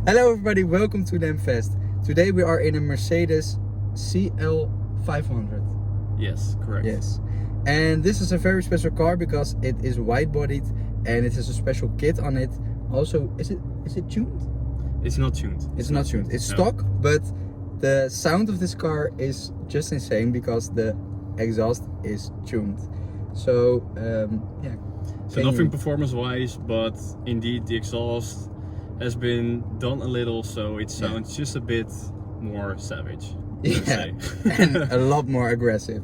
Hello everybody, welcome to Fest. Today we are in a Mercedes CL500. Yes, correct. Yes. And this is a very special car because it is wide-bodied and it has a special kit on it. Also, is it tuned? It's not tuned. It's not tuned. It's stock, but the sound of this car is just insane because the exhaust is tuned. So, yeah. So nothing performance-wise, but indeed the exhaust has been done a little, so it sounds just a bit more savage. Yeah, and a lot more aggressive.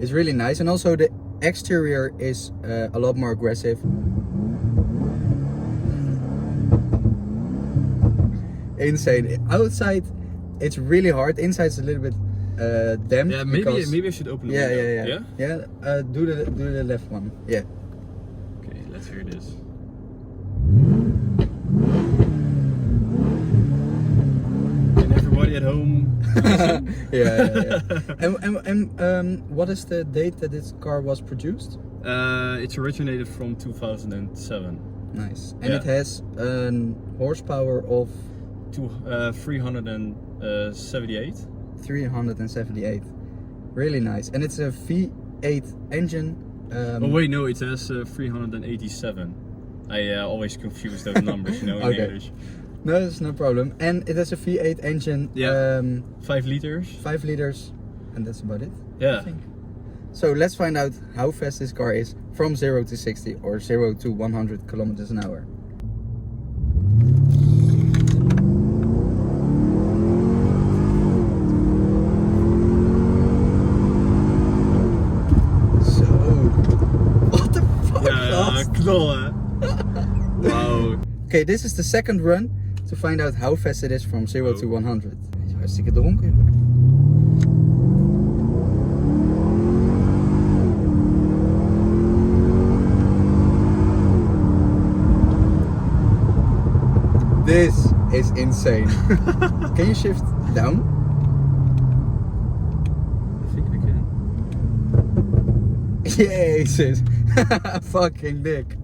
It's really nice, and also the exterior is a lot more aggressive. Insane. Outside, it's really hard. Inside is a little bit damp. Yeah, maybe I should open the window. Yeah. Do the left one. Yeah. Okay, let's hear this. Can everybody at home listen? yeah. And what is the date that this car was produced? It's originated from 2007. Nice. And it has a horsepower of 378. 378. Really nice. And it's a V8 engine. Oh wait, no, it has 387. I always confuse those numbers, in English. No, that's no problem. And it has a V8 engine. Yeah. 5 liters. 5 liters. And that's about it. Yeah. I think. So let's find out how fast this car is from 0 to 60 or 0 to 100 kilometers an hour. So, what the fuck? Ja, knallen. Wow. Okay, this is the second run to find out how fast it is from 0 to 100. Hij is hartstikke dronken. This is insane. Can you shift down? I think I can. Jesus. Fucking dick.